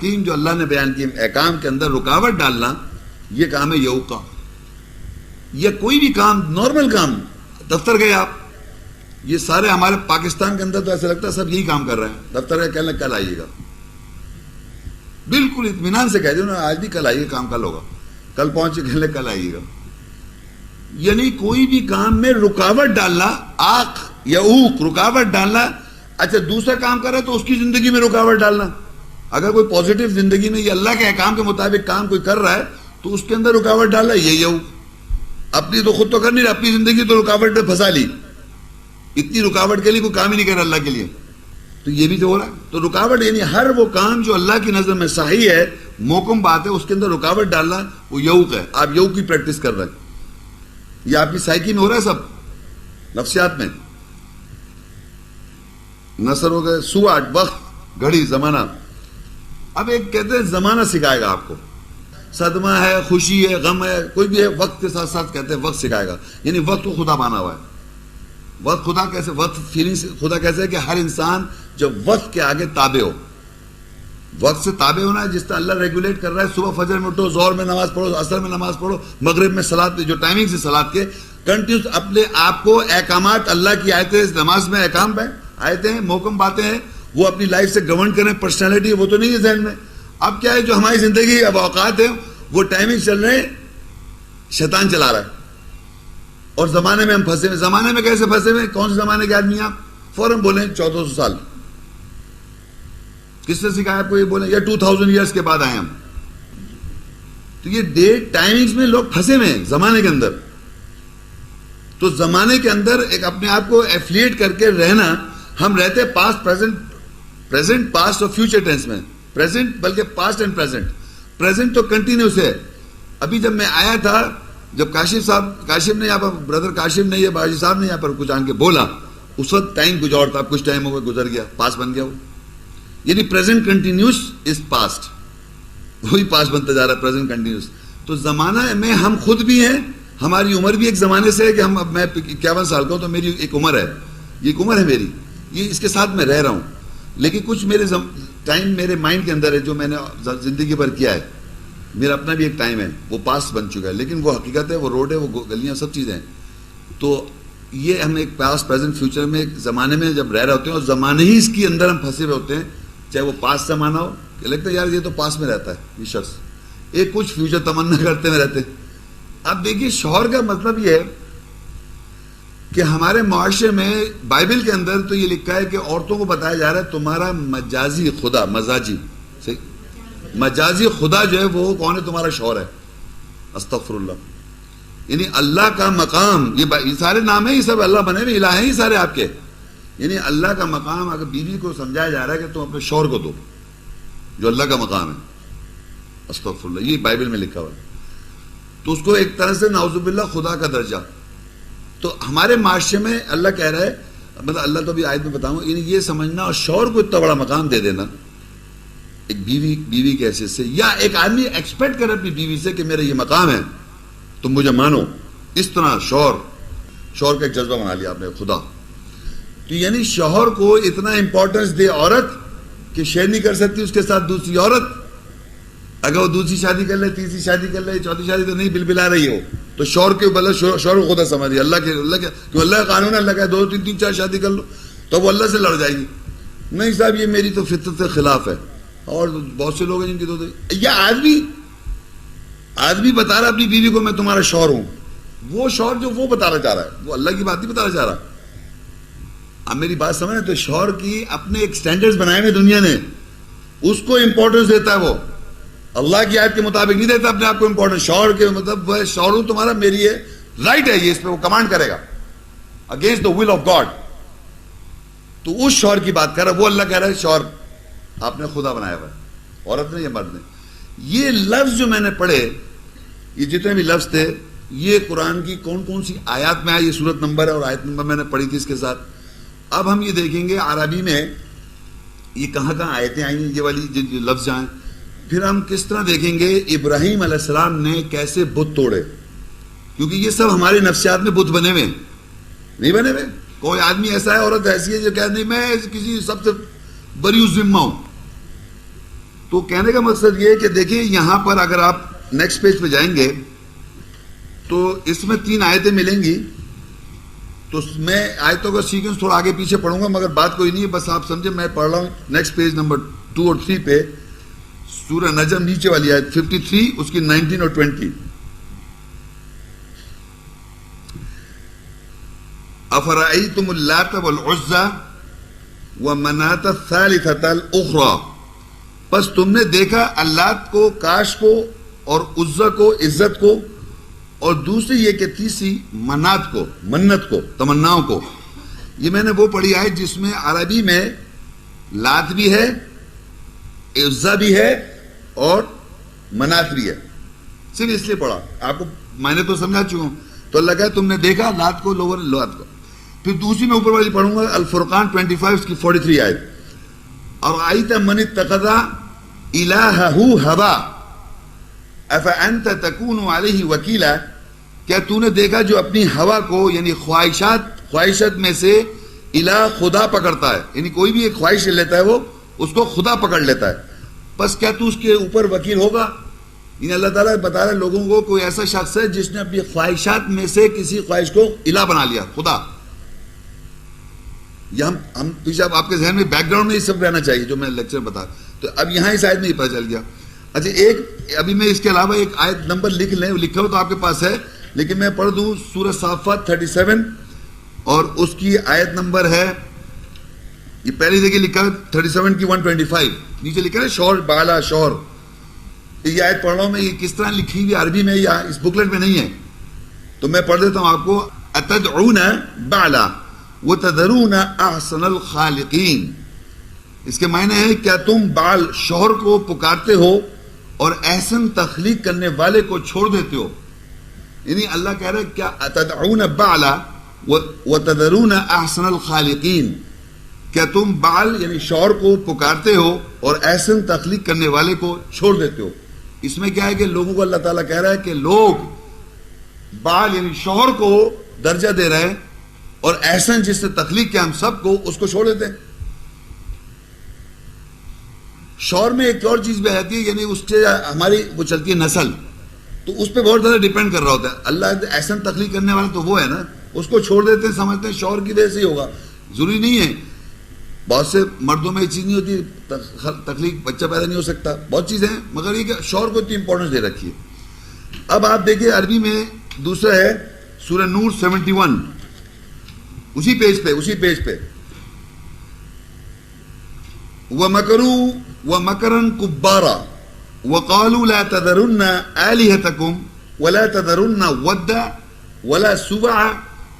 حکیم جو اللہ نے بیان کیے احکام کے اندر رکاوٹ ڈالنا، یہ کام ہے یعوق کا. یا کوئی بھی کام، نارمل کام، دفتر گئے آپ، یہ سارے ہمارے پاکستان کے اندر تو ایسا لگتا ہے سب یہی کام کر رہے ہیں. دفتر گئے کہنے کل آئیے گا، بالکل اطمینان سے کہہ دیں نا آج بھی کل آئیے، کام کل ہوگا. کل پہنچے کہنے کل آئیے گا. یعنی کوئی بھی کام میں رکاوٹ ڈالنا، آق یا اوق رکاوٹ ڈالنا. اچھا دوسرا کام کر رہا ہے تو اس کی زندگی میں رکاوٹ ڈالنا. اگر کوئی پازیٹیو زندگی میں یہ اللہ کے احکام کے مطابق کام کوئی کر رہا ہے تو اس کے اندر رکاوٹ ڈالنا، یہی ہے. اپنی تو خود تو کر نہیں رہا، اپنی زندگی تو رکاوٹ میں پھنسا لی. اتنی رکاوٹ کے لیے کوئی کام ہی نہیں کر رہا اللہ کے لیے، تو یہ بھی تو ہو رہا ہے. تو رکاوٹ یعنی ہر وہ کام جو اللہ کی نظر میں صحیح ہے، محکم بات ہے، اس کے اندر رکاوٹ ڈالنا وہ یعوق ہے. آپ یعوق کی پریکٹس کر رہے ہیں. یہ آپ کی سائیکی میں ہو رہا ہے، سب نفسیات میں. نثر ہو گئے، سواٹ، وقت، گھڑی، زمانہ. اب ایک کہتے ہیں زمانہ سکھائے گا آپ کو. صدمہ ہے، خوشی ہے، غم ہے، کوئی بھی ہے، وقت کے ساتھ ساتھ کہتے ہیں وقت سکھائے گا. یعنی وقت کو خدا مانا ہوا ہے. وقت خدا کیسے، وقت فیلنگ خدا کیسے ہے کہ ہر انسان جب وقت کے آگے تابع ہو. وقت سے تابع ہونا ہے جس طرح اللہ ریگولیٹ کر رہا ہے. صبح فجر میں اٹھو، ظہر میں نماز پڑھو، عصر میں نماز پڑھو، مغرب میں صلاۃ، جو ٹائمنگ سے صلاۃ کے کنٹینیوس اپنے آپ کو احکامات، اللہ کی آیتیں، نماز میں احکام پہ آیتیں ہیں، محکم باتیں ہیں، وہ اپنی لائف سے گورن کریں. پرسنالٹی وہ تو نہیں ہے ذہن میں. اب کیا ہے جو ہماری زندگی اب اوقات ہیں وہ ٹائمنگ چل رہے ہیں، شیطان چلا رہا ہے. اور زمانے میں ہم پھنسے ہوئے. زمانے میں کیسے پھنسے ہوئے؟ کون سے زمانے کے آدمی آپ؟ فوراً بولیں 1400 سال. کس نے سکھایا آپ کو یہ بولیں؟ یا 2000 ایئرس کے بعد آئے ہم. تو یہ ڈیٹ ٹائمنگز میں لوگ پھنسے ہوئے ہیں زمانے کے اندر. تو زمانے کے اندر ایک اپنے آپ کو ایفلیٹ کر کے رہنا. ہم رہتے پاسٹ، پریزنٹ پاسٹ اور فیوچر ٹینس میں. پریزنٹ بلکہ پاسٹ اینڈ پریزنٹ. پریزنٹ تو کنٹینیوس ہے. ابھی جب میں آیا تھا، جب کاشف نے یہاں پر، بردر کاشف نے، یہ باجی صاحب نے یہاں پر کچھ آن کے بولا، اس وقت ٹائم کچھ اور تھا. کچھ ٹائم ہو گیا، گزر گیا، پاس بن گیا وہ. یعنی پریزنٹ کنٹینیوس از پاسٹ. وہی پاسٹ بنتا جا رہا ہے، پریزنٹ کنٹینیوس. تو زمانہ میں ہم خود بھی ہیں. ہماری عمر بھی ایک زمانے سے ہے کہ ہم، اب میں 51 سال کا ہوں تو میری ایک عمر ہے. یہ ایک عمر ہے میری، یہ اس کے ساتھ میں رہ رہا ہوں. لیکن کچھ میرے ٹائم میرے مائنڈ کے اندر ہے جو میں نے زندگی بھر کیا ہے. میرا اپنا بھی ایک ٹائم ہے، وہ پاس بن چکا ہے. لیکن وہ حقیقت ہے، وہ روڈ ہے، وہ گلیاں، سب چیزیں ہیں. تو یہ ہم ایک پاس، پریزنٹ، فیوچر میں ایک زمانے میں جب رہ رہے ہوتے ہیں، اور زمانے ہی اس کے اندر ہم پھنسے ہوئے ہوتے ہیں. چاہے وہ پاس زمانہ ہو کہ لگتا ہے یار یہ تو پاس میں رہتا ہے یہ شخص، ایک کچھ فیوچر تمنا کرتے میں رہتے. اب دیکھیے شوہر کا مطلب یہ ہے کہ ہمارے معاشرے میں بائبل کے اندر تو یہ لکھا ہے کہ عورتوں کو بتایا جا رہا ہے تمہارا مجازی خدا، مجازی خدا جو ہے وہ کون ہے؟ تمہارا شوہر ہے. استغفر اللہ. یعنی اللہ کا مقام، یہ سارے نام ہیں، یہ سب اللہ بنے ہوئے الہ ہیں، یہ سارے آپ کے. یعنی اللہ کا مقام اگر بیوی کو سمجھایا جا رہا ہے کہ تم اپنے شوہر کو دو، جو اللہ کا مقام ہے. استغفر اللہ. یہ بائبل میں لکھا ہوا ہے. تو اس کو ایک طرح سے نعوذ باللہ خدا کا درجہ. تو ہمارے معاشرے میں اللہ کہہ رہا ہے، مطلب اللہ تو بھی آیت میں بتاؤں، یعنی یہ سمجھنا اور شوہر کو اتنا بڑا مقام دے دینا ایک بیوی کے حیثیت سے، یا ایک آدمی ایکسپیکٹ کرے اپنی بیوی سے کہ میرا یہ مقام ہے تم مجھے مانو. اس طرح شوہر کا ایک جذبہ بنا لیا آپ نے خدا. تو یعنی شوہر کو اتنا امپورٹنس دے عورت کہ شیئر نہیں کر سکتی اس کے ساتھ دوسری عورت. اگر وہ دوسری شادی کر لے، تیسری شادی کر لے، چوتھی شادی تو نہیں بلبلا رہی ہو، تو شوہر کے شوہر کو خدا سمجھ رہی ہے. اللہ کا قانون ہے، اللہ کا 2 3 4 شادی کر لو تو وہ اللہ سے لڑ جائے گی. نہیں صاحب یہ میری تو فطرت کے خلاف ہے. اور بہت سے لوگ ہیں جن کی تو یا آدمی بتا رہا اپنی بیوی کو میں تمہارا شوہر ہوں. وہ شوہر جو وہ بتانا چاہ رہا ہے، وہ اللہ کی بات نہیں بتانا چاہ رہا. اب میری بات سمجھ، تو شوہر کی اپنے ایک سٹینڈرڈز بنائے ہوئے دنیا نے، اس کو امپورٹنس دیتا ہے. وہ اللہ کی آیت کے مطابق نہیں دیتا اپنے آپ کو امپورٹنس. شوہر کے مطلب وہ شوہر ہوں تمہارا، میری یہ رائٹ ہے، یہ اس پہ وہ کمانڈ کرے گا against the will of God. تو اس شوہر کی بات کر رہا ہے. وہ اللہ کہہ رہا ہے شوہر آپ نے خدا بنایا ہوا ہے، عورت نے یا مرد نے. یہ لفظ جو میں نے پڑھے، یہ جتنے بھی لفظ تھے، یہ قرآن کی کون سی آیات میں آئے، یہ سورت نمبر ہے اور آیت نمبر میں نے پڑھی تھی اس کے ساتھ. اب ہم یہ دیکھیں گے عربی میں یہ کہاں آیتیں آئی ہیں، یہ والی جو لفظ آئیں. پھر ہم کس طرح دیکھیں گے ابراہیم علیہ السلام نے کیسے بت توڑے، کیونکہ یہ سب ہمارے نفسیات میں بت بنے ہوئے نہیں بنے ہوئے. کوئی آدمی ایسا ہے، عورت ایسی ہے جو کہہ نہیں میں کسی سب سے بری ذمہ ہوں، تو تو کہنے کا مقصد یہ ہے کہ دیکھیے یہاں پر اگر آپ نیکسٹ پیج پہ جائیں گے تو اس میں 3 آیتیں ملیں گی. تو میں آیتوں کا سیکوینس تھوڑا آگے پیچھے پڑھوں گا، مگر بات کوئی نہیں ہے، بس آپ سمجھے میں پڑھ رہا ہوں. نیکسٹ پیج نمبر 2 اور 3 پہ سورہ نجم نیچے والی آیت 53 اس کی 19 اور 20. افرأیتم اللات والعزى ومناة الثالثة الأخرى، پس تم نے دیکھا اللات کو، کاش کو، اور عزا کو، عزت کو، اور دوسری یہ کہ تیسری منات کو، منت کو، تمناؤں کو. یہ میں نے وہ پڑھی ہے جس میں عربی میں لات بھی ہے، عزا بھی ہے اور منات بھی ہے. صرف اس لیے پڑھا، آپ کو میں نے تو سمجھا چکا ہوں. تو اللہ کہا تم نے دیکھا لات کو، لوگوں نے لات کو. پھر دوسری میں اوپر والی پڑھوں گا الفرقان 25 اس کی 43 آیت. اور آیت من اتخذ الہہ ہوا افانت تکون علیہ وکیلا، کیا تو نے دیکھا جو اپنی ہوا کو یعنی خواہشات میں سے الہ خدا پکڑتا ہے، یعنی کوئی بھی ایک خواہش لیتا ہے وہ اس کو خدا پکڑ لیتا ہے، بس کیا تو اس کے اوپر وکیل ہوگا؟ یعنی اللہ تعالیٰ بتا رہا ہے لوگوں کو کوئی ایسا شخص ہے جس نے اپنی خواہشات میں سے کسی خواہش کو الہ بنا لیا، خدا. یہ ہم پیچھے آپ کے ذہن میں بیک گراؤنڈ میں یہ سب رہنا چاہیے جو میں لیکچر بتا. تو اب یہاں اس آیت میں یہ پتہ چل گیا. اچھا ایک ابھی میں اس کے علاوہ ایک آیت نمبر لکھ لیں، لکھا ہو تو آپ کے پاس ہے لیکن میں پڑھ دوں. سورہ صافات 37 اور اس کی آیت نمبر ہے، یہ پہلی جگہ لکھا ہے 37 کی 125، نیچے لکھا ہے شور بالا شور. یہ آیت پڑھ رہا ہوں میں، یہ کس طرح لکھی ہوئی عربی میں یا اس بکلیٹ میں نہیں ہے تو میں پڑھ دیتا ہوں آپ کو. اتدعون بعلا وتذرون احسن الخالقین، اس کے معنی ہے کیا تم بال شوہر کو پکارتے ہو اور احسن تخلیق کرنے والے کو چھوڑ دیتے ہو. یعنی اللہ کہہ رہا ہے کیا اتدعون بعلا وتذرون احسن الخالقین، کیا تم بال یعنی شوہر کو پکارتے ہو اور احسن تخلیق کرنے والے کو چھوڑ دیتے ہو. اس میں کیا ہے کہ لوگوں کو اللہ تعالیٰ کہہ رہا ہے کہ لوگ بال یعنی شوہر کو درجہ دے رہے ہیں اور احسن جس سے تخلیق کیا ہم سب کو اس کو چھوڑ دیتے ہیں. شوہر میں ایک اور چیز بھی آتی ہے، یعنی اس سے ہماری وہ چلتی ہے نسل، تو اس پہ بہت زیادہ ڈیپینڈ کر رہا ہوتا ہے. اللہ احسن تخلیق کرنے والا تو وہ ہے نا، اس کو چھوڑ دیتے ہیں، سمجھتے ہیں شوہر کی وجہ سے ہی ہوگا. ضروری نہیں ہے، بہت سے مردوں میں یہ چیز نہیں ہوتی، تخلیق بچہ پیدا نہیں ہو سکتا، بہت چیزیں ہیں، مگر یہ کہ شوہر کو اتنی امپورٹنس دے رکھی ہے. اب آپ دیکھیں عربی میں دوسرا ہے سورہ نور 71، اسی پیج پہ وَمَكَرُوا وَمَكَرًا كُبَّارًا وَقَالُوا لَا تَذَرُنَّ آلِهَتَكُمْ وَلَا تَذَرُنَّ وَدًّا وَلَا سُوَعًا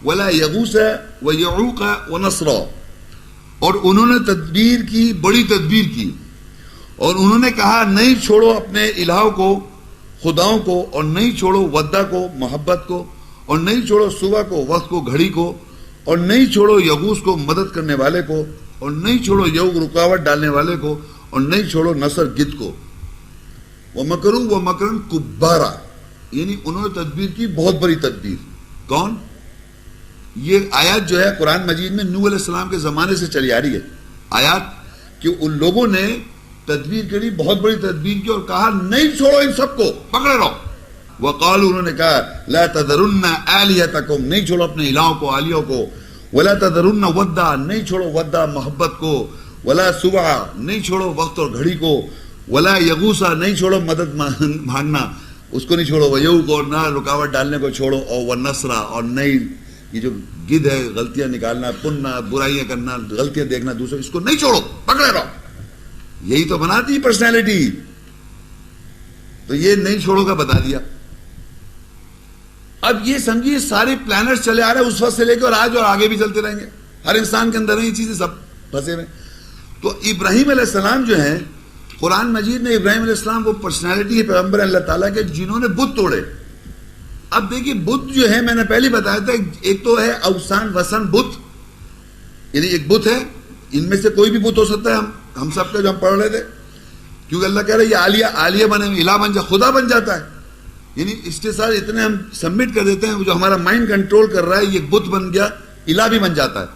وَلَا يَغُوثَ وَيَعُوقَ وَنَسْرًا. اور انہوں نے تدبیر کی، بڑی تدبیر کی، اور انہوں نے کہا نہیں چھوڑو اپنے الہوں کو، خداؤں کو، اور نہیں چھوڑو ودا کو، محبت کو، اور نہیں چھوڑو صبح کو، وقت کو، گھڑی کو، اور نہیں چھوڑو یغوث کو، مدد کرنے والے کو، اور نہیں چھوڑو یوگ رکاوٹ ڈالنے والے کو، اور نہیں چھوڑو نصر گد کو. وَمَكَرُوا وَمَكْرًا كُبَّارًا، یعنی انہوں نے تدبیر کی، بہت بڑی تدبیر. کون؟ یہ آیات جو ہے قرآن مجید میں نوح علیہ السلام کے زمانے سے چلی آ رہی ہے آیات کہ ان لوگوں نے تدبیر کری، بہت بڑی تدبیر کی، اور کہا نہیں چھوڑو ان سب کو، پکڑے رہو. وقالوا، انہوں نے کہا لا تذرن آلہتکم، نہیں چھوڑو اپنے الہوں کو، آلیوں کو، ولا تذرن ودا، نہیں چھوڑو ودا محبت کو، ولا سبع، نہیں چھوڑو وقت اور گھڑی کو، ولا یغوثا، نہیں چھوڑو مدد مانگنا اس کو نہیں چھوڑو، ویعوق، اور نہ رکاوٹ ڈالنے کو چھوڑو، اور ونسرا، اور نہیں یہ جو گدھ ہے غلطیاں نکالنا، پننا، برائیاں کرنا، غلطیاں دیکھنا دوسرے، اس کو نہیں چھوڑو، پکڑے رہو. یہی تو بناتی پرسنالٹی. تو یہ نہیں چھوڑو کا بتا دیا. اب یہ سمجھیے سارے پلانٹس چلے آ رہے ہیں اس وقت سے لے کے اور آج، اور آگے بھی چلتے رہیں گے. ہر انسان کے اندر یہ چیزیں سب پھنسے ہوئے. تو ابراہیم علیہ السلام جو ہیں، قرآن مجید نے ابراہیم علیہ السلام وہ پرسنالٹی ہے پیغمبر اللہ تعالیٰ کے جنہوں نے بت توڑے. اب دیکھیے بت جو ہے، میں نے پہلے بتایا تھا، ایک تو ہے اوسان وسن بت، یعنی ایک بت ہے، ان میں سے کوئی بھی بت ہو سکتا ہے، ہم سب کا جو ہم پڑھ رہے تھے، کیونکہ اللہ کہہ رہے یہ عالیہ بنے، الہ بن جائے، خدا بن جاتا ہے. یعنی اس کے ساتھ اتنے ہم سبمٹ کر دیتے ہیں، جو ہمارا مائنڈ کنٹرول کر رہا ہے، یہ بت بن گیا، الہ بھی بن جاتا ہے،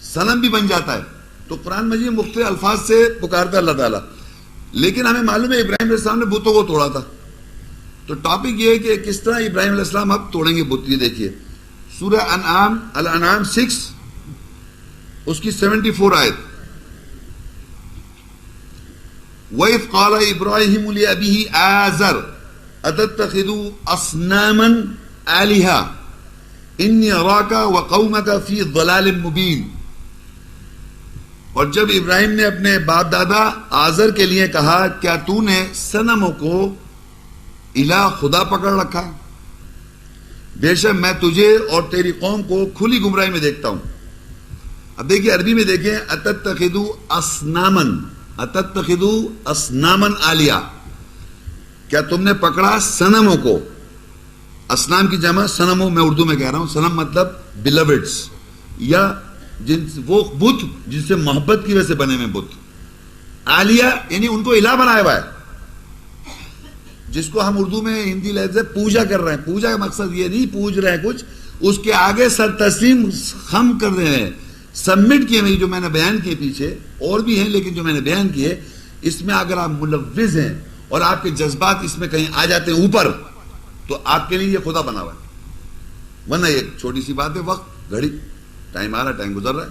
صنم بھی بن جاتا ہے. تو قرآن مجید مختلف الفاظ سے پکارتا ہے اللہ تعالیٰ. لیکن ہمیں معلوم ہے ابراہیم علیہ السلام نے بتوں کو توڑا تھا. تو ٹاپک یہ ہے کہ کس طرح ابراہیم علیہ السلام اب توڑیں گے بت. یہ دیکھیے سورہ الانعام 6 اس کی 74 آیت. وَإِذْ قَالَ إِبْرَاهِيمُ لِأَبِيهِ آزَرَ أَتَتَّخِذُ أَصْنَامًا آلِهَةً إِنِّي أَرَاكَ وَقَوْمَكَ فِي ضَلَالٍ مُبِينٍ. اور جب ابراہیم نے اپنے باپ دادا آزر کے لیے کہا کیا تو نے صنموں کو الہ خدا پکڑ رکھا ہے؟ بے شک میں تجھے اور تیری قوم کو کھلی گمراہی میں دیکھتا ہوں. اب دیکھیے عربی میں دیکھیں اتتخذوا اصناما آلیہ. کیا تم نے پکڑا صنموں کو؟ اصنام کی جمع صنموں میں اردو میں کہہ رہا ہوں. صنم مطلب بیلوڈز یا وہ بت جن سے محبت کی وجہ سے بنے ہوئے بت. آلیہ یعنی ان کو الہ بنایا ہوا ہے, جس کو ہم اردو میں ہندی لفظ سے پوجا کر رہے ہیں. پوجا کا مقصد یہ نہیں پوج رہے ہیں کچھ, اس کے آگے سر تسلیم خم کر رہے ہیں, سبمٹ کیے ہوئے. جو میں نے بیان کیے پیچھے اور بھی ہیں, لیکن جو میں نے بیان کیے اس میں اگر آپ ملوث ہیں اور آپ کے جذبات اس میں کہیں آ جاتے ہیں اوپر, تو آپ کے لیے یہ خدا بنا ہوا ہے. ورنہ ایک چھوٹی سی بات ہے, وقت گھڑی ٹائم آ رہا ہے, ٹائم گزر رہا ہے.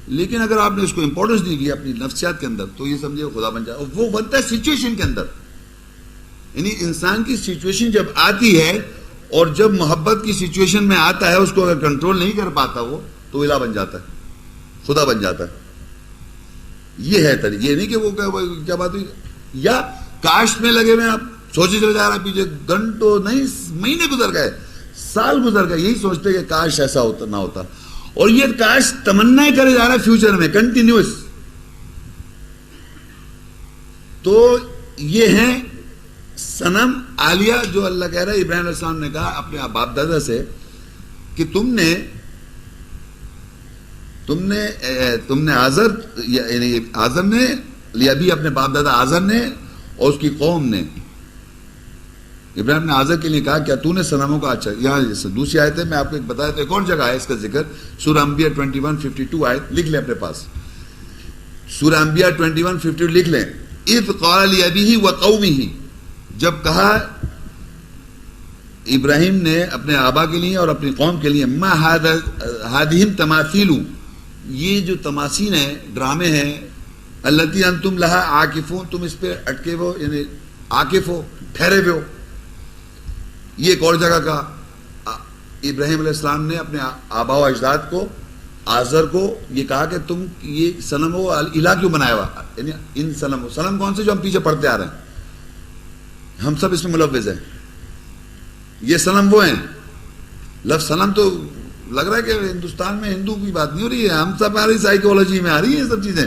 لیکن اگر آپ نے اس کو امپورٹنس نہیں دی اپنی نفسیات کے اندر, تو یہ سمجھے خدا بن جائے. اور وہ بنتا ہے سچویشن کے اندر. یعنی انسان کی سچویشن جب آتی ہے اور جب محبت کی سچویشن میں آتا ہے, اس کو اگر کنٹرول نہیں کر پاتا وہ, تو الہ بن جاتا ہے, خدا بن جاتا ہے. یہ ہے طریقہ. یہ نہیں کہ وہ کیا بات ہوئی یا کاشت میں لگے ہوئے آپ سوچے چلے جا رہا ہے پیچھے, گھنٹوں نہیں مہینے گزر گئے, سال گزر گئے, یہی سوچتے کہ کاش ایسا ہوتا نہ ہوتا. اور یہ کاش تمنا کرے جا رہا ہے فیوچر میں کنٹینیوس. تو یہ ہیں صنم عالیہ جو اللہ کہہ رہا ہے. ابراہیم علیہ السلام نے کہا اپنے باپ دادا سے کہ تم نے آزر نے لیا بھی, اپنے باپ دادا آزر نے اور اس کی قوم نے. ابراہیم نے آزر کے لیے کہا کیا تو نے صنموں کا. اچھا یہاں دوسری آیت ہے, میں آپ کو بتایا تو ایک اور جگہ ہے اس کا ذکر, سورہ انبیاء 21:52 آیت لکھ لیں اپنے پاس. سورہ انبیاء 21:52 لکھ لیں. اذ قال لأبیہ وقومہ, جب کہا ابراہیم نے اپنے آبا کے لیے اور اپنی قوم کے لیے, ما ہذہ تماثیل, یہ جو تماثیل ہیں, ڈرامے ہیں, التی انتم لہا عاکفون, تم اس پہ اٹکے ہو, یعنی عاکف ہو, ٹھہرے ہوئے ہو. یہ ایک اور جگہ کا ابراہیم علیہ السلام نے اپنے آبا و اجداد کو, آزر کو یہ کہا کہ تم یہ صنم و الہ کیوں بنایا ہوا, یعنی ان صنم کون سے جو ہم پیچھے پڑھتے آ رہے ہیں, ہم سب اس میں ملوث ہیں. یہ صنم وہ ہیں. لفظ صنم تو لگ رہا ہے کہ ہندوستان میں ہندو کی بات نہیں ہو رہی ہے, ہم سب ہماری سائیکولوجی میں آ رہی ہے یہ سب چیزیں,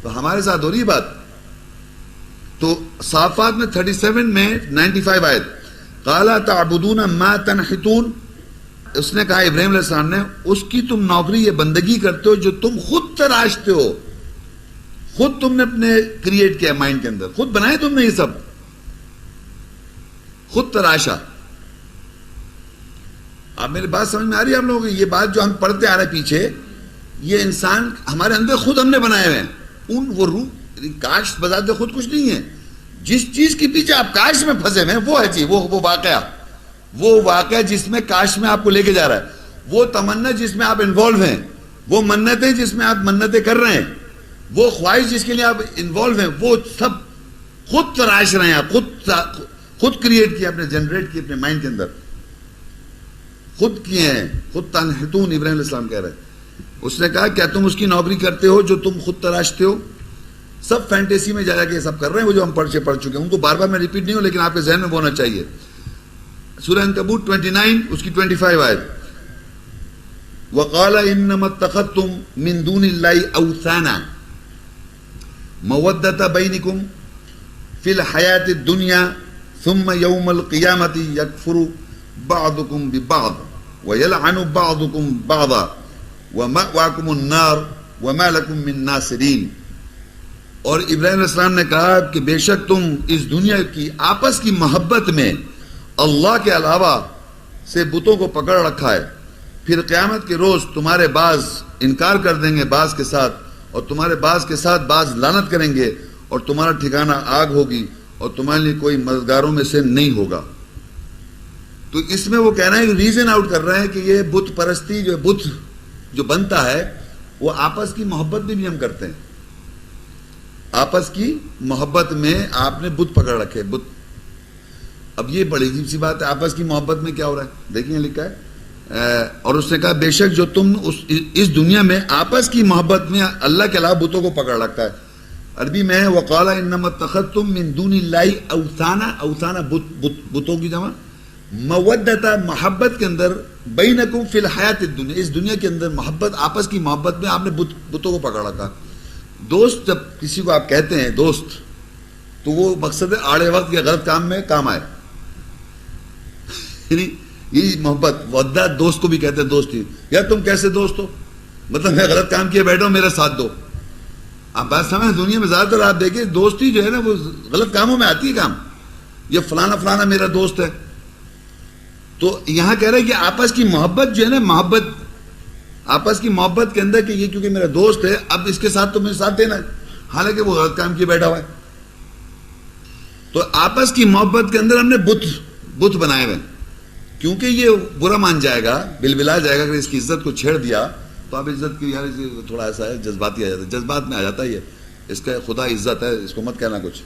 تو ہمارے ساتھ ہو رہی ہے بات. تو صافات میں 37 میں 95 آیت, قال تعبدون ما تنحتون, اس نے کہا ابراہیم علیہ السلام نے, اس کی تم نوکری یہ بندگی کرتے ہو جو تم خود تراشتے ہو, خود تم نے اپنے کریٹ کیا مائنڈ کے اندر, خود بنائے تم نے یہ سب, خود تراشا. آپ میری بات سمجھ میں آ رہی ہے آپ لوگوں کی؟ یہ بات جو ہم پڑھتے آ رہے ہیں پیچھے, یہ انسان ہمارے اندر خود ہم نے بنائے ہوئے ہیں. وہ روح کاش بذات خود کچھ نہیں ہے. جس چیز کے پیچھے آپ کاش میں پھنسے ہوئے ہیں وہ ہے چیز, وہ واقعہ جس میں کاش میں آپ کو لے کے جا رہا ہے, وہ تمنا جس میں آپ انوالو ہیں, وہ منتیں جس میں آپ منتیں کر رہے ہیں, وہ خواہش جس کے لیے آپ انوالو ہیں, وہ سب خود تراش رہے ہیں آپ, خود کریٹ کیا, اپنے جنریٹ کیے اپنے مائنڈ کے اندر, خود کیے ہیں. خود تنحتون ابراہیم علیہ السلام کہہ رہے ہیں. اس نے کہا کیا تم اس کی نوکری کرتے ہو جو تم خود تراشتے ہو. سب فینٹیسی میں جا کے یہ سب کر رہے ہیں, وہ جو ہم پڑھ چکے ہیں, ان کو بار بار میں ریپیٹ نہیں ہوں, لیکن آپ کے ذہن میں ہونا چاہیے. سورہ عنکبوت 29 اس کی 25 آیت, وقال انما اتخذتم من دون اللہ اوثانا مودۃ بینکم فی الحیاۃ الدنیا ثم یوم القیامۃ یکفر بعضکم ببعض ویلعن بعضکم بعضا ومأواکم النار وما لکم من ناصرین. اور ابراہیم علیہ السلام نے کہا کہ بے شک تم اس دنیا کی آپس کی محبت میں اللہ کے علاوہ سے بتوں کو پکڑ رکھا ہے, پھر قیامت کے روز تمہارے بعض انکار کر دیں گے بعض کے ساتھ, اور تمہارے بعض کے ساتھ بعض لعنت کریں گے, اور تمہارا ٹھکانہ آگ ہوگی اور تمہارے لیے کوئی مددگاروں میں سے نہیں ہوگا. تو اس میں وہ کہہ رہے ہیں، ریزن آؤٹ کر رہے ہیں کہ یہ بت پرستی جو بت جو بنتا ہے وہ آپس کی محبت میں بھی ہم کرتے ہیں. آپس کی محبت میں آپ نے بت پکڑ رکھے بت. اب یہ بڑی عجیب سی بات ہے، آپس کی محبت میں کیا ہو رہا ہے دیکھیں لکھا ہے. اور اس نے کہا بے شک جو تم اس دنیا میں آپس کی محبت میں اللہ کے علاوہ بتوں کو پکڑ رکھا ہے. عربی میں وقال انما اتخذتم من دون اللہ اوثانا، اوثانا بتوں کی جمع، مودتا محبت کے اندر، بینکم فی الحیات الدنیا، اس دنیا کے اندر محبت، آپس کی محبت میں آپ نے بتوں کو پکڑ رکھا. دوست جب کسی کو آپ کہتے ہیں دوست تو وہ مقصد ہے آڑے وقت یا غلط کام میں کام آئے، یعنی یہی محبت. ودہ دوست کو بھی کہتے ہیں دوستی. یا تم کیسے دوست ہو، مطلب میں غلط کام کیے بیٹھا ہوں میرا ساتھ دو. آپ بات سمجھ، دنیا میں زیادہ تر آپ دیکھیں دوستی جو ہے نا وہ غلط کاموں میں آتی ہے کام. یہ فلانا فلانا میرا دوست ہے. تو یہاں کہہ رہے ہیں کہ آپس کی محبت جو ہے نا، محبت آپس کی محبت کے اندر کہ یہ کیونکہ میرا دوست ہے اب اس کے ساتھ تو مجھے ساتھ دینا ہے، حالانکہ وہ غلط کام کیے بیٹھا ہوا ہے. تو آپس کی محبت کے اندر ہم نے بت بنائے ہوئے، کیونکہ یہ برا مان جائے گا، بلبلا جائے گا. اگر اس کی عزت کو چھیڑ دیا تو آپ عزت کی یار تھوڑا ایسا ہے جذباتی آ جاتا ہے، جذبات میں آ جاتا ہے. اس کا خدا عزت ہے، اس کو مت کہنا کچھ.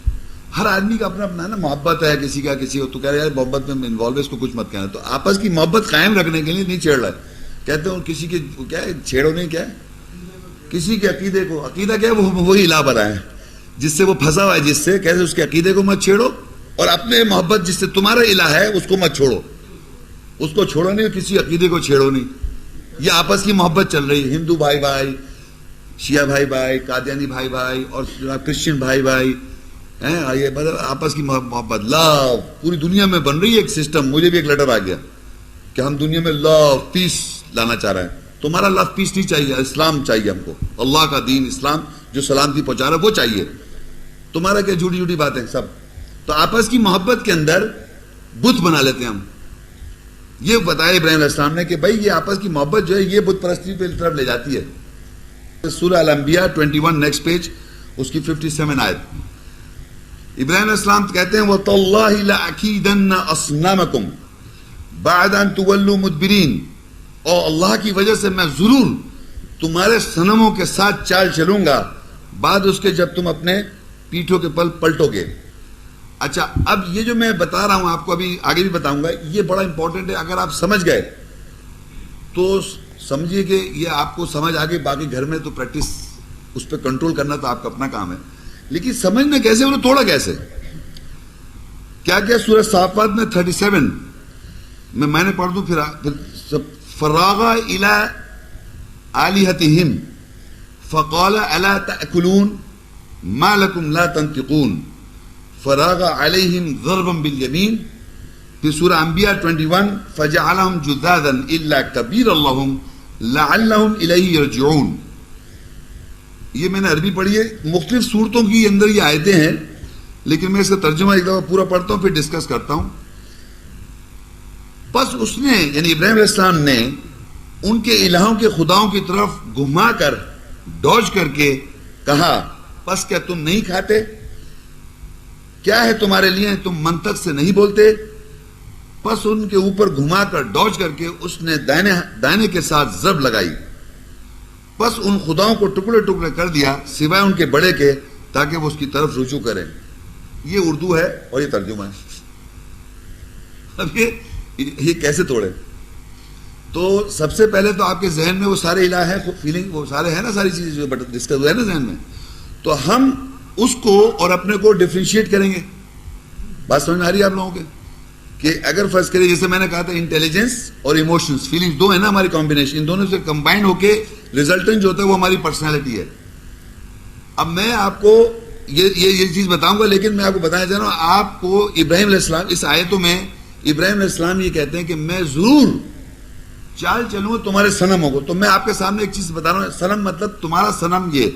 ہر آدمی کا اپنا اپنا ہے نا، محبت ہے کسی کا کسی کو، تو کہہ رہے یار محبت میں انوالو ہے، اس کو کچھ مت کہنا. تو آپس کی محبت قائم رکھنے کے لیے نہیں چھیڑ رہا ہے. کہتے ہیں کسی کے کیا ہے چھیڑو نہیں، کیا ہے کسی کے عقیدے کو، عقیدہ کیا ہے وہی الہ بنا ہے جس سے وہ پھنسا ہوا ہے، جس سے کہتے اس کے عقیدے کو مت چھیڑو، اور اپنے محبت جس سے تمہارا الہ ہے اس کو مت چھوڑو، اس کو چھوڑو نہیں، کسی عقیدے کو چھیڑو نہیں. یہ آپس کی محبت چل رہی ہے. ہندو بھائی بھائی، شیعہ بھائی بھائی، قادیانی بھائی بھائی، اور کرسچن بھائی بھائی ہیں، یہ آپس کی محبت لو پوری دنیا میں بن رہی ہے. ایک سسٹم، مجھے بھی ایک لیٹر آ گیا کہ ہم دنیا میں لو پیس لانا چاہ رہے ہیں. تمہارا لو پیس نہیں چاہیے، اسلام چاہیے ہم کو. اللہ کا دین اسلام جو سلامتی پہنچا رہا ہے وہ چاہیے. تمہارا کیا جھوٹی جھوٹی باتیں سب. تو آپس کی محبت کے اندر بت بنا لیتے ہیں ہم. یہ بتایا ابراہیم علیہ السلام نے کہ بھائی یہ آپس کی محبت جو ہے یہ بت پرستی پہ طرف لے جاتی ہے. سورہ الانبیاء 21 نیکسٹ پیج، اس کی 57 آیت. ابراہیم علیہ السلام کہتے ہیں وَتَاللَّهِ لَأَكِيدَنَّ أَصْنَامَكُمْ بَعْدَ أَن تُوَلُّوا مُدْبِرِينَ، اور اللہ کی وجہ سے میں ضرور تمہارے صنموں کے ساتھ چال چلوں گا بعد اس کے جب تم اپنے پیٹھوں کے پل پلٹو گے. اچھا، اب یہ جو میں بتا رہا ہوں آپ کو، ابھی آگے بھی بتاؤں گا، یہ بڑا امپورٹنٹ ہے. اگر آپ سمجھ گئے تو سمجھیے کہ یہ آپ کو سمجھ آگے، باقی گھر میں تو پریکٹس اس پہ کنٹرول کرنا تو آپ کا اپنا کام ہے. لیکن سمجھنا کیسے، انہیں توڑا کیسے، کیا کیا. سورہ صافات میں 37 میں نے پڑھ دوں پھر فراغ الی آلہتہم فقال الا تأکلون ما لکم لا تنطقون فراغ علیہم ضربا بالیمین. پھر سورہ انبیاء 21 فجعلہم جذاذا الا کبیرا لہم لعلہم الیہ یرجعون. یہ میں نے عربی پڑھی ہے، مختلف صورتوں کی اندر یہ آیتیں ہیں، لیکن میں اس کا ترجمہ ایک دفعہ پورا پڑھتا ہوں پھر ڈسکس کرتا ہوں. بس اس نے یعنی ابراہیم علیہ السلام نے ان کے الہوں کے خداؤں کی طرف گھما کر ڈوج کر کے کہا بس کیا تم نہیں کھاتے، کیا ہے تمہارے لیے، تم منطق سے نہیں بولتے. بس ان کے اوپر گھما کر ڈوج کر کے اس نے دائنے کے ساتھ ضرب لگائی. بس ان خداؤں کو ٹکڑے ٹکڑے کر دیا سوائے ان کے بڑے کے، تاکہ وہ اس کی طرف رجوع کریں. یہ اردو ہے اور یہ ترجمہ ہے. اب یہ کیسے توڑے؟ تو سب سے پہلے تو آپ کے ذہن میں وہ سارے الہ ہیں، فیلنگ وہ سارے ہیں نا، ساری چیزیں جو ڈسکس ہوئے ہیں نا ذہن میں، تو ہم اس کو اور اپنے کو ڈفرینشیٹ کریں گے. بات سمجھ میں آ رہی ہے آپ لوگوں کے؟ کہ اگر فرض کریں جیسے میں نے کہا تھا انٹیلیجنس اور ایموشنز، فیلنگز دو ہے نا ہماری کمبینیشن، ان دونوں سے کمبائن ہو کے ریزلٹنٹ جو ہوتا ہے وہ ہماری پرسنالٹی ہے. اب میں آپ کو یہ چیز بتاؤں گا، لیکن میں آپ کو بتانا چاہ رہا ہوں آپ کو ابراہیم علیہ السلام اس آیتوں میں ابراہیم علیہ السلام یہ کہتے ہیں کہ میں ضرور چال چلوں تمہارے صنموں کو. تو میں آپ کے سامنے ایک چیز بتا رہا ہوں، صنم مطلب تمہارا صنم، یہ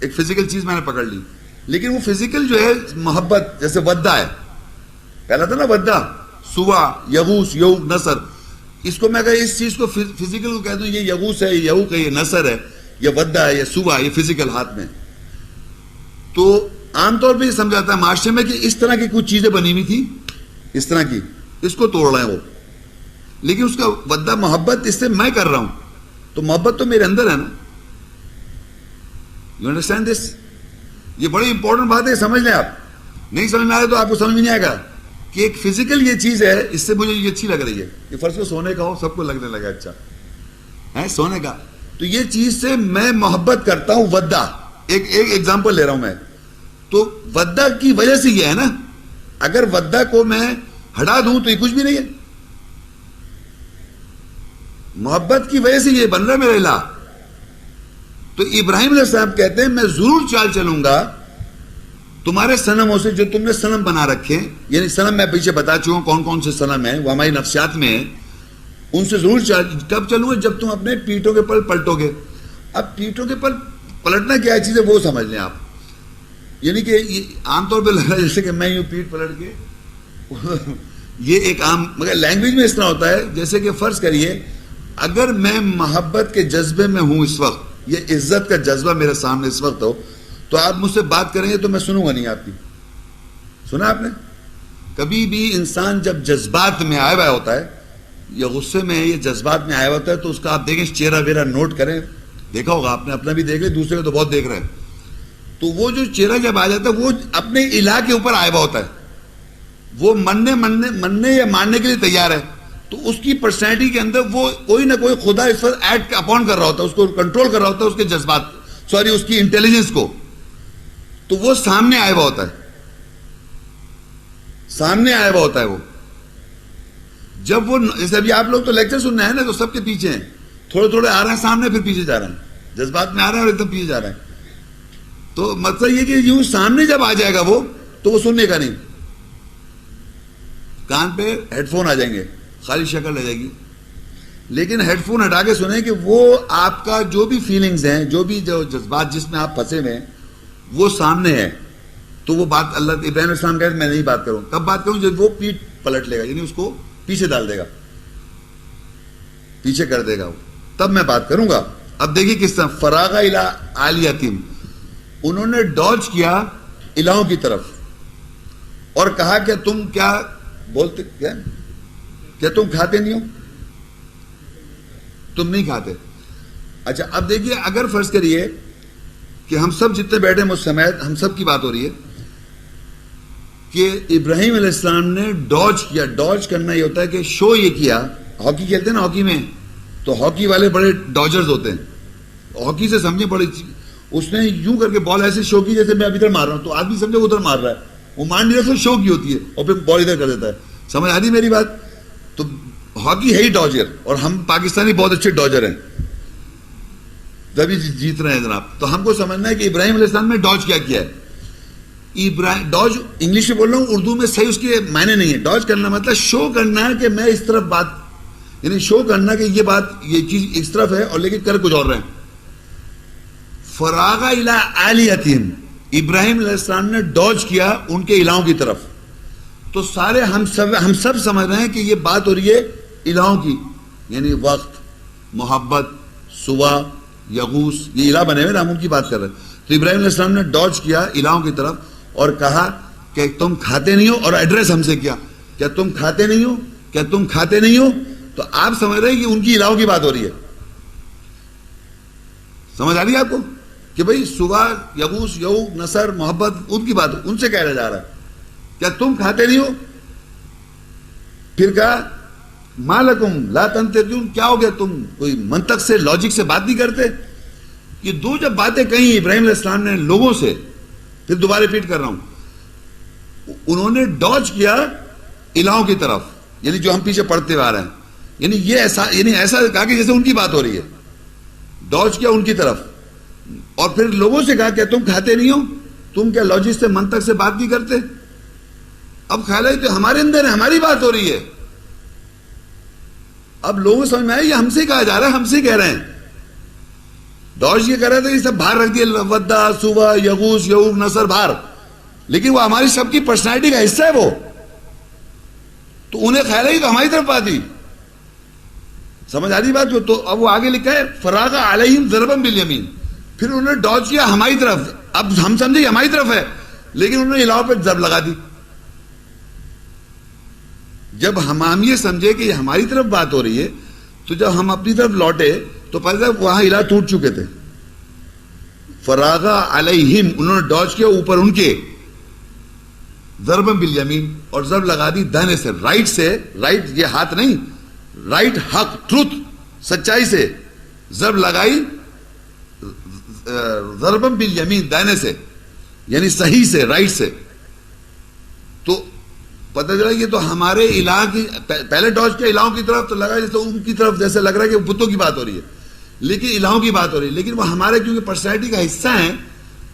ایک فزیکل چیز میں نے پکڑ لی، لیکن وہ فزیکل جو ہے محبت، جیسے ودہ ہے، پہلا تھا نا ودہ، سوا، یغوس، یوگ، نصر. اس کو میں اگر اس چیز کو فزیکل کو کہتا ہوں یہ یغوس ہے، یہ یوگ ہے، یہ نصر ہے، یہ ودہ ہے، یہ سوا، یہ فزیکل ہاتھ میں. تو عام طور پہ یہ سمجھاتا ہے معاشرے میں کہ اس طرح کی کچھ چیزیں بنی ہوئی تھی، اس طرح کی، اس کو توڑ رہے ہیں وہ، لیکن اس کا ودہ محبت اس سے میں کر رہا ہوں، تو محبت تو میرے اندر ہے نا. You understand this? یہ بڑی امپورٹنٹ بات ہے، سمجھ لیں. آپ نہیں سمجھ میں آئے تو آپ کو سمجھ میں نہیں آئے گا کہ ایک فزیکل یہ چیز ہے، اس سے مجھے یہ اچھی لگ رہی ہے، یہ فرض کو سونے کا ہو، سب کو لگنے لگا اچھا ہے سونے کا، تو یہ چیز سے میں محبت کرتا ہوں. ودہ ایک ایگزامپل لے رہا ہوں میں، تو ودہ کی وجہ سے یہ ہے نا، اگر ودہ کو میں ہٹا دوں تو یہ کچھ بھی نہیں ہے. محبت کی وجہ سے یہ بن رہا ہے میرا الہ. تو ابراہیم علیہ السلام کہتے ہیں میں ضرور چال چلوں گا تمہارے صنموں سے جو تم نے صنم بنا رکھے، یعنی صنم میں پیچھے بتا چکا ہوں کون کون سے صنم ہیں، وہ ہماری نفسیات میں ہیں، ان سے ضرور کب چلوں گا؟ جب تم اپنے پیٹوں کے پل پلٹو گے. اب پیٹوں کے پل پلٹنا کیا چیز ہے وہ سمجھ لیں آپ. یعنی کہ عام طور پہ لگ رہا ہے جیسے کہ میں یوں پیٹ پلٹ کے یہ ایک عام، مگر لینگویج میں اس طرح ہوتا ہے جیسے کہ فرض کریے اگر میں محبت کے جذبے میں ہوں اس وقت، یہ عزت کا جذبہ میرے سامنے اس وقت ہو، تو آپ مجھ سے بات کریں گے تو میں سنوں گا نہیں آپ کی. سنا آپ نے؟ کبھی بھی انسان جب جذبات میں آیا ہوا ہوتا ہے یا غصے میں یہ جذبات میں آیا ہوتا ہے تو اس کا آپ دیکھیں چہرہ ویرہ نوٹ کریں، دیکھا ہوگا آپ نے، اپنا بھی دیکھ لیں، دوسرے کو تو بہت دیکھ رہے ہیں. تو وہ جو چہرہ جب آ جاتا ہے وہ اپنے الہ کے اوپر آیا ہوا ہوتا ہے، وہ مننے یا ماننے کے لیے تیار ہے. تو اس کی پرسنالٹی کے اندر وہ کوئی نہ کوئی خدا اس وقت ایڈ اپون کر رہا ہوتا ہے، اس کو کنٹرول کر رہا ہوتا ہے، اس کے جذبات، سوری اس کی انٹیلیجنس کو. تو وہ سامنے آیا ہوا ہوتا ہے، سامنے آیا ہوا ہوتا ہے وہ. جب وہ جیسے ابھی آپ لوگ تو لیکچر سننا ہے نا، تو سب کے پیچھے ہیں، تھوڑے تھوڑے آ رہے ہیں سامنے، پھر پیچھے جا رہے ہیں، جذبات میں آ رہے ہیں اور ایک دم پیچھے جا رہے ہیں. تو مطلب یہ کہ یوں سامنے جب آ جائے گا وہ، تو وہ سننے کا نہیں، کان پہ ہیڈ فون آ جائیں گے، خالی شکل رہ جائے گی. لیکن ہیڈ فون ہٹا کے سنیں کہ وہ آپ کا جو بھی فیلنگز ہیں، جو بھی جو جذبات جس میں آپ پھنسے ہوئے ہیں وہ سامنے ہے. تو وہ بات اللہ ابراہیم علیہ السلام کہتے ہیں میں نہیں بات کروں. کب بات کروں؟ جب وہ پیٹ پلٹ لے گا، یعنی اس کو پیچھے ڈال دے گا، پیچھے کر دے گا وہ، تب میں بات کروں گا. اب دیکھیے کس طرح فراغ الی آلیہتہم، انہوں نے ڈاج کیا الہوں کی طرف اور کہا کہ تم کیا بولتے، کیا تم کھاتے نہیں ہو؟ تم نہیں کھاتے. اچھا اب دیکھیے اگر فرض کریے کہ ہم سب جتنے بیٹھے مجھ سمیت ہم سب کی بات ہو رہی ہے کہ ابراہیم علیہ السلام نے ڈاج کیا. ڈاج کرنا یہ ہوتا ہے کہ شو یہ کیا، ہاکی کھیلتے ہیں نا، ہاکی میں تو ہاکی والے بڑے ڈاجرز ہوتے ہیں، ہاکی سے سمجھے بڑے، اس نے یوں کر کے بال ایسے شو کی جیسے میں ابھی ادھر مار رہا ہوں، تو آدمی سمجھے ادھر مار رہا ہے، وہ مان نہیں رہا، شو کی ہوتی ہے اور پھر بال ادھر کر دیتا ہے. سمجھ آ رہی میری بات؟ تو ہاکی ہے ہی ڈاجر، اور ہم پاکستانی بہت اچھے ڈاجر ہیں، جبھی جیت رہے ہیں جناب. تو ہم کو سمجھنا ہے کہ ابراہیم علیہ السلام نے ڈاج کیا ہے. ڈاج انگلش میں بول رہا ہوں، اردو میں صحیح اس کے معنی نہیں ہے. ڈاج کرنا مطلب شو کرنا ہے کہ میں اس طرف بات، یعنی شو کرنا کہ یہ بات، یہ چیز اس طرف ہے اور لیکن کر کچھ اور رہے ہیں. فراغ الی آلیہتہم، ابراہیم علیہ السلام نے ڈاج کیا ان کے الہوں کی طرف. تو سارے ہم سب سمجھ رہے ہیں کہ یہ بات ہو رہی ہے الہوں کی، یعنی وقت، محبت، سوا، یغوث، یہ الہ بنے ہوئے، ہم ان کی بات کر رہے ہیں. تو ابراہیم علیہ السلام نے ڈاج کیا الہوں کی طرف اور کہا کہ تم کھاتے نہیں ہو، اور ایڈریس ہم سے کیا، کیا تم کھاتے نہیں ہو، کیا تم کھاتے نہیں ہو. تو آپ سمجھ رہے ہیں کہ ان کی الہوں کی بات ہو رہی ہے. سمجھ آ رہی ہے آپ کو کہ بھئی سوا، یغوث، یعوق، نصر، محبت، ان کی بات، ان سے کہا جا رہا ہے کیا تم کھاتے نہیں ہو. پھر کہا ما لکم لا تنطقون، کیا ہو گیا تم کوئی منطق سے، لاجک سے بات نہیں کرتے. یہ دو جب باتیں کہیں ابراہیم علیہ السلام نے لوگوں سے، پھر دوبارہ ریپیٹ کر رہا ہوں، انہوں نے ڈاج کیا الہوں کی طرف، یعنی جو ہم پیچھے پڑھتے آ رہے ہیں، یعنی یہ ایسا کہا کہ جیسے ان کی بات ہو رہی ہے. ڈاج کیا ان کی طرف اور پھر لوگوں سے کہا کہ تم کھاتے نہیں ہو، تم کیا لاجک سے، منطق سے بات نہیں کرتے. اب خیال ہے تو ہمارے اندر ہے، ہماری بات ہو رہی ہے. اب لوگوں سمجھ میں آئے یہ ہم سے کہا جا رہا ہے، ہم سے کہہ رہے ہیں. ڈاج یہ کہہ رہا تھا یہ سب باہر رکھ دیا، ودہ، سوا، یغوث، یعوق، نصر، باہر، لیکن وہ ہماری سب کی پرسنالٹی کا حصہ ہے وہ. تو انہیں خیال ہے تو ہماری طرف بات ہی. سمجھ آ رہی بات؟ تو اب وہ آگے لکھا ہے فراغ علیہم ضربا بالیمین، پھر انہوں نے ڈاج کیا ہماری طرف. اب ہم سمجھے ہماری طرف ہے، لیکن انہوں نے الہوں پہ ضرب لگا دی. جب ہم یہ سمجھے کہ یہ ہماری طرف بات ہو رہی ہے تو جب ہم اپنی طرف لوٹے تو پتہ ہے وہاں الہ ٹوٹ چکے تھے. فراغا علیہم, انہوں نے ڈاج کیا اوپر ان کے, ضرب بالیمین, اور ضرب لگا دی داہنے سے, رائٹ سے, رائٹ یہ ہاتھ نہیں, رائٹ حق, ٹروتھ, سچائی سے ضرب لگائی, ضرب بالیمین, داہنے سے, یعنی صحیح سے, رائٹ سے. تو پتہ چلا یہ تو ہمارے الہ کی, پہلے ڈاج کیا الہوں کی طرف تو لگا جیسے ان کی طرف, جیسے لگ رہا ہے کہ بتوں کی بات ہو رہی ہے, لیکن الہوں کی بات ہو رہی ہے. لیکن وہ ہمارے کیونکہ پرسنالٹی کا حصہ ہیں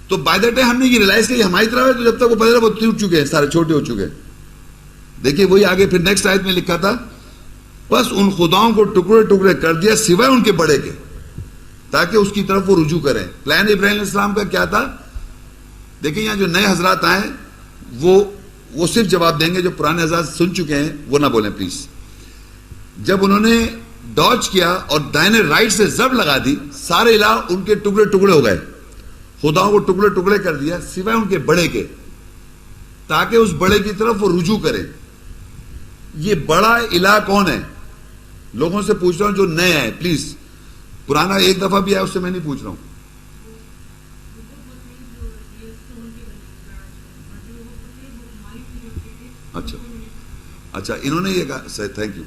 تو بائی دا ٹائم ہم نے یہ ریلائز کیا ہماری طرف ہے, تو جب تک وہ پتہ چلا وہ ٹوٹ چکے ہیں, سارے چھوٹے ہو چکے ہیں. دیکھیے وہی آگے پھر نیکسٹ آیت میں لکھا تھا, بس ان خداؤں کو ٹکڑے ٹکڑے کر دیا سوائے ان کے بڑے کے, تاکہ اس کی طرف وہ رجوع کریں. پلان ابراہیم علیہ السلام کا کیا تھا؟ دیکھیں یہاں جو نئے حضرات آئے وہ صرف جواب دیں گے, جو پرانے حضرات سن چکے ہیں وہ نہ بولیں پلیز. جب انہوں نے ڈاج کیا اور دائنے رائٹ سے ضرب لگا دی, سارے الہ ان کے ٹکڑے ٹکڑے ہو گئے, خداؤں کو ٹکڑے ٹکڑے کر دیا سوائے ان کے بڑے کے, تاکہ اس بڑے کی طرف وہ رجوع کرے. یہ بڑا الہ کون ہے؟ لوگوں سے پوچھ رہا ہوں جو نئے ہیں, پلیز. پرانا ایک دفعہ بھی ہے اس سے میں نہیں پوچھ رہا ہوں. اچھا اچھا, انہوں نے یہ کہا, صحیح, تھینک یو,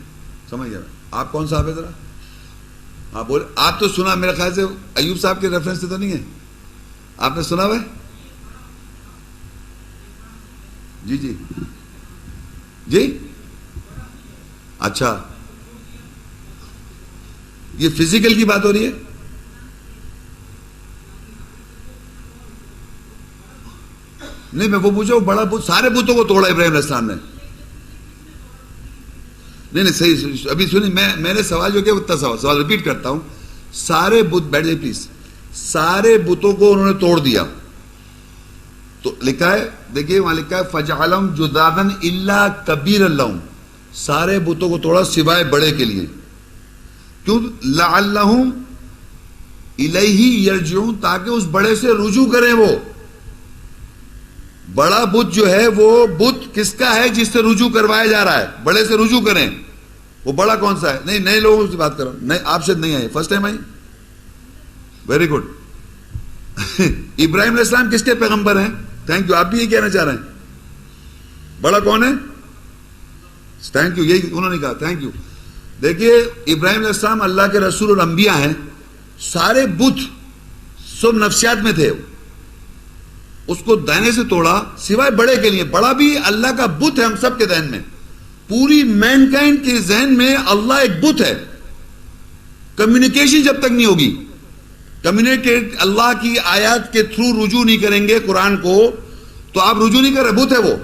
سمجھ گیا. آپ کون صاحب ہے ذرا, آپ بولے. آپ تو سنا میرے خیال سے ایوب صاحب کے ریفرنس سے تو نہیں ہے, آپ نے سنا ہوا ہے؟ جی جی جی, اچھا. یہ فزیکل کی بات ہو رہی ہے؟ نہیں, میں وہ پوچھا بڑا بت, سارے بتوں کو توڑا ابراہیم علیہ السلام نے. نہیں صحیح, ابھی سنیں, میں نے سوال جو کیا اتنا سوال ریپیٹ کرتا ہوں. سارے بت, بیٹھ جائے پلیز, سارے بتوں کو انہوں نے توڑ دیا. تو لکھا ہے, دیکھیے وہاں لکھا ہے فجعلہم جذاذا الا کبیرا لہم, سارے بتوں کو توڑا سوائے بڑے کے لیے. کیوں؟ لعلہم الیہ یرجعون, تاکہ اس بڑے سے رجوع کریں. وہ بڑا بت جو ہے وہ بت کس کا ہے؟ جس سے رجوع کروایا جا رہا ہے, بڑے سے رجوع کریں. وہ بڑا کون سا ہے؟ نہیں, نئے لوگوں سے بات کر رہا ہوں, نہیں آپ سے نہیں آئے, فرسٹ ٹائم آئی, ویری گڈ. ابراہیم علیہ السلام کس کے پیغمبر ہیں؟ تھینک یو, آپ بھی یہ کہنا چاہ رہے ہیں. بڑا کون ہے؟ تھینک یو, یہی انہوں نے کہا, تھینک یو. دیکھیے ابراہیم علیہ السلام اللہ کے رسول اور انبیاء ہیں. سارے بت سب نفسیات میں تھے, اس کو دائنے سے توڑا سوائے بڑے کے لیے. بڑا بھی اللہ کا بت ہے ہم سب کے ذہن میں, پوری مین کائنڈ کے ذہن میں اللہ ایک بت ہے. کمیونیکیشن جب تک نہیں ہوگی, کمیونیکیٹ اللہ کی آیات کے تھرو رجوع نہیں کریں گے قرآن کو, تو آپ رجوع نہیں کر رہے, بت ہے وہ.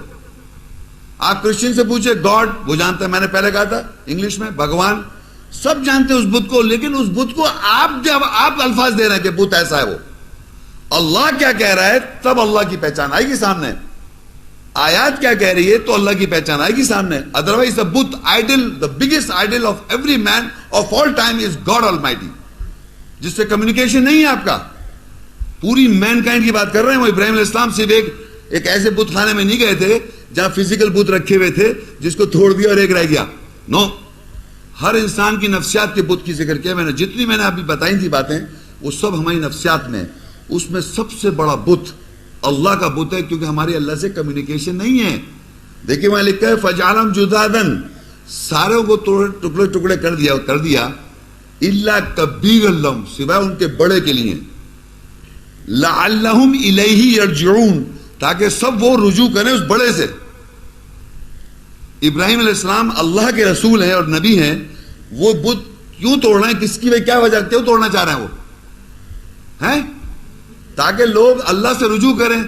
آپ کرسچن سے پوچھے گاڈ, وہ جانتا ہے, میں نے پہلے کہا تھا انگلش میں بھگوان, سب جانتے ہیں اس بت کو, لیکن اس بت کو آپ جب آپ الفاظ دے رہے ہیں کہ بت ایسا ہے, وہ اللہ کیا کہہ رہا ہے تب اللہ کی پہچان آئے گی سامنے. آیات کیا کہہ رہی ہے تو اللہ کی پہچان آئے گی سامنے. ادروائز the بت idol, the biggest idol of every man of all time is God Almighty, جس سے کمیونیکیشن نہیں ہے آپ کا. پوری مین کائنڈ کی بات کر رہے ہیں. وہ ابراہیم علیہ السلام صرف ایک ایسے بت خانے میں نہیں گئے تھے جہاں فزیکل بت رکھے ہوئے تھے جس کو توڑ دیا اور ایک رہ گیا. نو, ہر انسان کی نفسیات کے بت کی ذکر کیا میں نے. جتنی میں نے ابھی بتائی تھی باتیں وہ سب ہماری نفسیات میں. اس میں سب سے بڑا بت اللہ کا بت ہے, کیونکہ ہماری اللہ سے کمیونیکیشن نہیں ہے. دیکھیں وہاں لکھا ہے فجعلہم جذاذا, ساروں کو ٹکڑے ٹکڑے کر دیا الا کبیرا لہم, سوائے ان کے بڑے کے لیے. لعلہم الیہ یرجعون, تاکہ سب وہ رجوع کریں اس بڑے سے. ابراہیم علیہ السلام اللہ کے رسول ہیں اور نبی ہیں, وہ بت کیوں توڑ رہے ہیں؟ کس کی کیا وجہ, کیوں توڑنا چاہ رہے ہیں وہ ہیں؟ تاکہ لوگ اللہ سے رجوع کریں.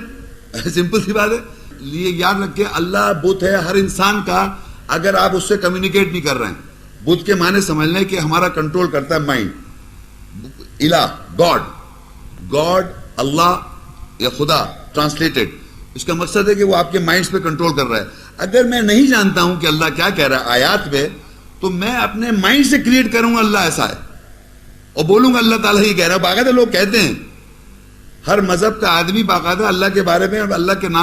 سمپل سی بات ہے. یہ یاد رکھیں اللہ بت ہے ہر انسان کا, اگر آپ اس سے کمیونیکیٹ نہیں کر رہے ہیں. بت کے معنی سمجھ لیں کہ ہمارا کنٹرول کرتا ہے مائنڈ. الہ, گاڈ, اللہ یا خدا ٹرانسلیٹڈ, اس کا مقصد ہے کہ وہ آپ کے مائنڈز پہ کنٹرول کر رہا ہے. اگر میں نہیں جانتا ہوں کہ اللہ کیا کہہ رہا ہے آیات میں, تو میں اپنے مائنڈ سے کریٹ کروں گا اللہ ایسا ہے اور بولوں گا اللہ تعالیٰ ہی کہہ رہا ہے. باقاعدہ لوگ کہتے ہیں, ہر مذہب کا آدمی باقاعدہ اللہ کے بارے میں اور اللہ کے نام